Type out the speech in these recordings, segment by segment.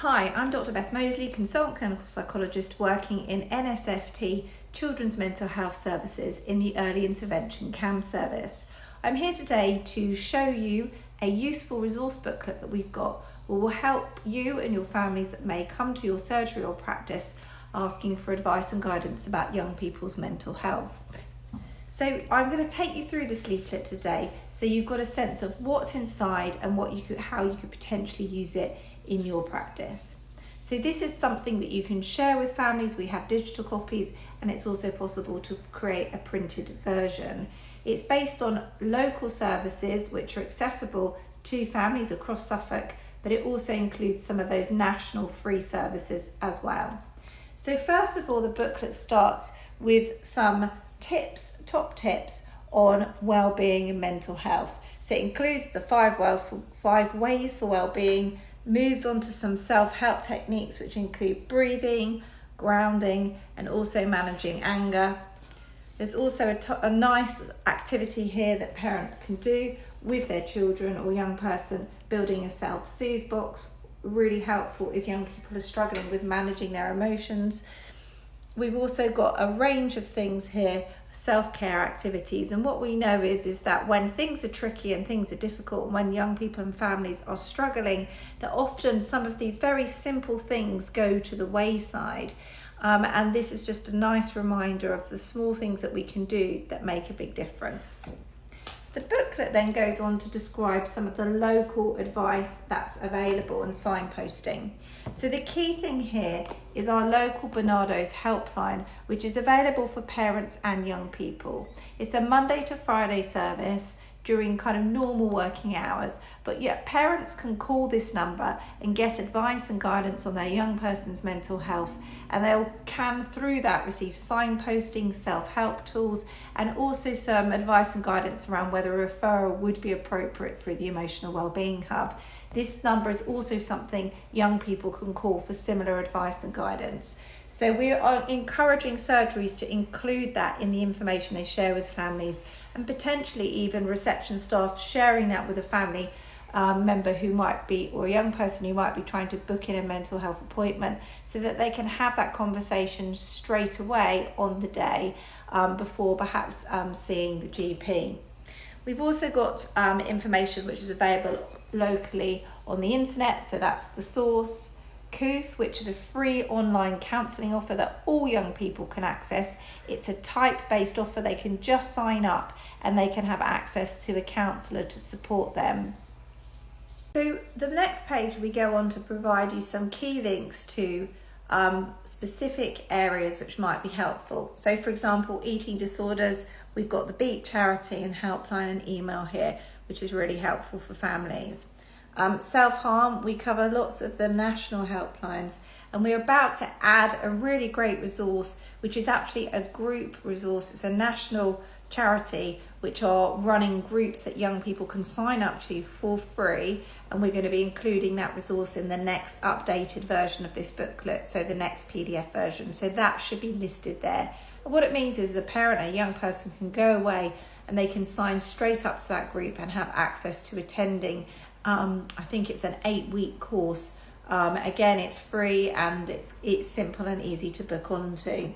Hi, I'm Dr. Beth Mosley, consultant clinical psychologist working in NSFT Children's Mental Health Services in the Early Intervention CAM service. I'm here today to show you a useful resource booklet that we've got that will help you and your families that may come to your surgery or practice asking for advice and guidance about young people's mental health. So I'm going to take you through this leaflet today so you've got a sense of what's inside and how you could potentially use it in your practice. So this is something that you can share with families. We have digital copies and it's also possible to create a printed version. It's based on local services which are accessible to families across Suffolk, but it also includes some of those national free services as well. So first of all, the booklet starts with some top tips on well-being and mental health. So it includes the 5 ways for well-being, moves on to some self-help techniques which include breathing, grounding, and also managing anger. There's also a nice activity here that parents can do with their children or young person, building a self-soothe box, really helpful if young people are struggling with managing their emotions. We've also got a range of things here, self-care activities, and what we know is that when things are tricky and things are difficult, when young people and families are struggling, that often some of these very simple things go to the wayside. And this is just a nice reminder of the small things that we can do that make a big difference. The booklet then goes on to describe some of the local advice that's available and signposting. So the key thing here is our local Barnardo's helpline, which is available for parents and young people. It's a Monday to Friday service during kind of normal working hours, but yet parents can call this number and get advice and guidance on their young person's mental health, and can through that receive signposting, self-help tools, and also some advice and guidance around whether a referral would be appropriate through the Emotional Wellbeing Hub. This number is also something young people can call for similar advice and guidance. So we are encouraging surgeries to include that in the information they share with families, and potentially even reception staff sharing that with a family member who might be, or a young person who might be trying to book in a mental health appointment, so that they can have that conversation straight away on the day before perhaps seeing the GP. We've also got information which is available locally on the internet, so that's The Source, Kooth, which is a free online counselling offer that all young people can access. It's a type-based offer. They can just sign up and they can have access to a counsellor to support them. So the next page we go on to provide you some key links to specific areas which might be helpful. So for example, eating disorders, we've got the Beat charity and helpline and email here, which is really helpful for families. Self-harm, we cover lots of the national helplines, and we're about to add a really great resource, which is actually a group resource. It's a national charity which are running groups that young people can sign up to for free, and we're going to be including that resource in the next updated version of this booklet, so the next PDF version. So that should be listed there. And what it means is a parent, a young person can go away and they can sign straight up to that group and have access to attending I think it's an 8-week course. Again, it's free and it's simple and easy to book onto.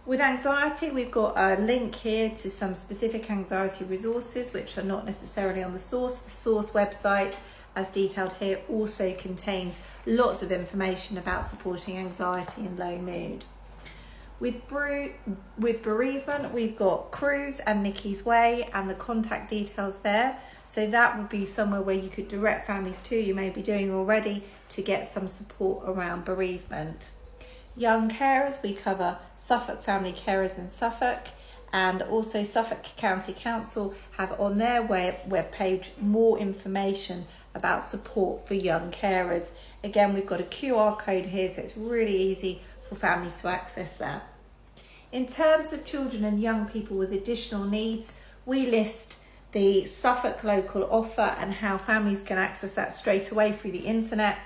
With anxiety, we've got a link here to some specific anxiety resources which are not necessarily on the Source. The Source website, as detailed here, also contains lots of information about supporting anxiety and low mood. With bereavement, we've got Cruise and Nikki's Way and the contact details there. So that would be somewhere where you could direct families to, you may be doing already, to get some support around bereavement. Young carers, we cover Suffolk Family Carers in Suffolk, and also Suffolk County Council have on their web page more information about support for young carers. Again, we've got a QR code here, so it's really easy for families to access that. In terms of children and young people with additional needs, we list the Suffolk local offer and how families can access that straight away through the internet.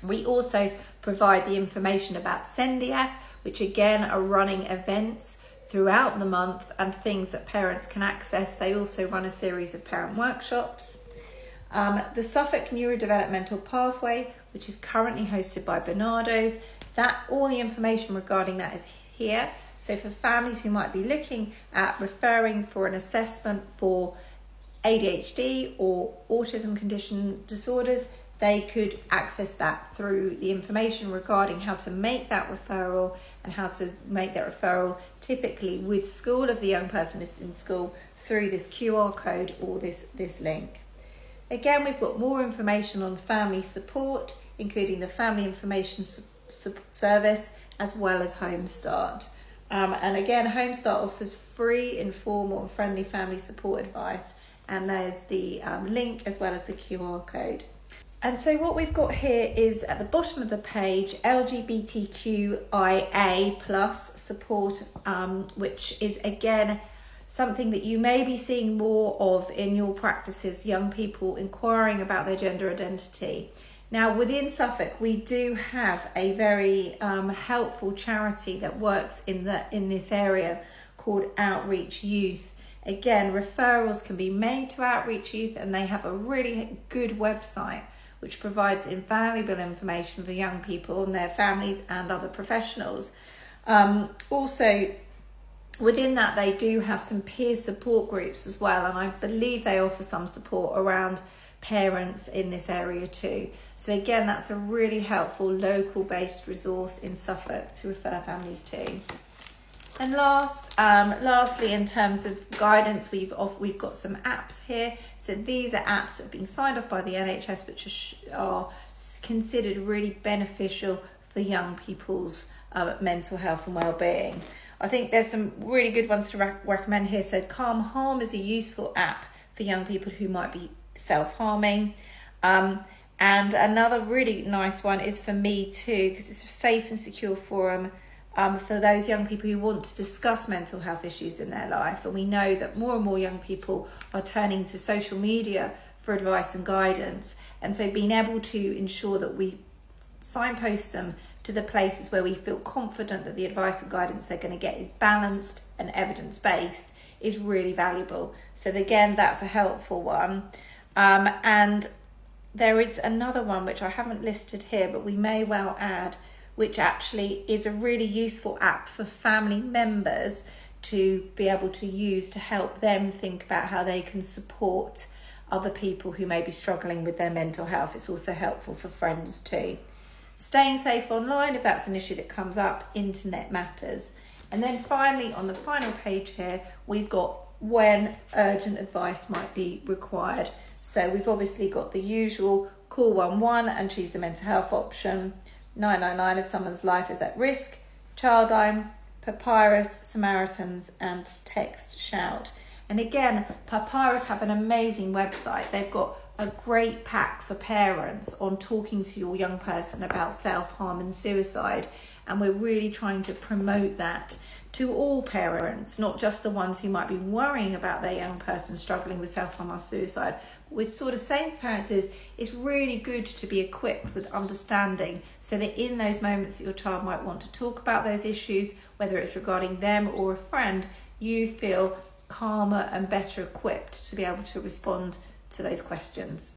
We also provide the information about Sendias, which again are running events throughout the month and things that parents can access. They also run a series of parent workshops. The Suffolk Neurodevelopmental Pathway, which is currently hosted by Bernardo's. All the information regarding that is here. So for families who might be looking at referring for an assessment for ADHD or autism condition disorders, they could access that through the information regarding how to make that referral and how to make that referral typically with school if the young person is in school through this QR code or this link. Again, we've got more information on family support, including the Family Information Service as well as Home Start. And again, Home Start offers free, informal and friendly family support advice, and there's the link as well as the QR code. And so what we've got here is at the bottom of the page, LGBTQIA plus support, which is again something that you may be seeing more of in your practices, young people inquiring about their gender identity. Now within Suffolk, we do have a very helpful charity that works in this area called Outreach Youth. Again, referrals can be made to Outreach Youth, and they have a really good website which provides invaluable information for young people and their families and other professionals. Also, within that, they do have some peer support groups as well, and I believe they offer some support around parents in this area too. So again, that's a really helpful local based resource in Suffolk to refer families to. And lastly, in terms of guidance, we've got some apps here. So these are apps that have been signed off by the NHS, which are considered really beneficial for young people's mental health and well-being. I think there's some really good ones to recommend here. So Calm Harm is a useful app for young people who might be self-harming. And another really nice one is For Me Too, because it's a safe and secure forum for those young people who want to discuss mental health issues in their life. And we know that more and more young people are turning to social media for advice and guidance. And so being able to ensure that we signpost them to the places where we feel confident that the advice and guidance they're going to get is balanced and evidence-based is really valuable. So again, that's a helpful one. And there is another one which I haven't listed here, but we may well add, which actually is a really useful app for family members to be able to use to help them think about how they can support other people who may be struggling with their mental health. It's also helpful for friends too. Staying safe online, if that's an issue that comes up, Internet Matters. And then finally, on the final page here, we've got when urgent advice might be required. So we've obviously got the usual call 111 and choose the mental health option. 999 if someone's life is at risk, Childline, Papyrus, Samaritans, and Text Shout. And again, Papyrus have an amazing website. They've got a great pack for parents on talking to your young person about self-harm and suicide. And we're really trying to promote that to all parents, not just the ones who might be worrying about their young person struggling with self-harm or suicide. What we're sort of saying to parents is it's really good to be equipped with understanding so that in those moments that your child might want to talk about those issues, whether it's regarding them or a friend, you feel calmer and better equipped to be able to respond to those questions.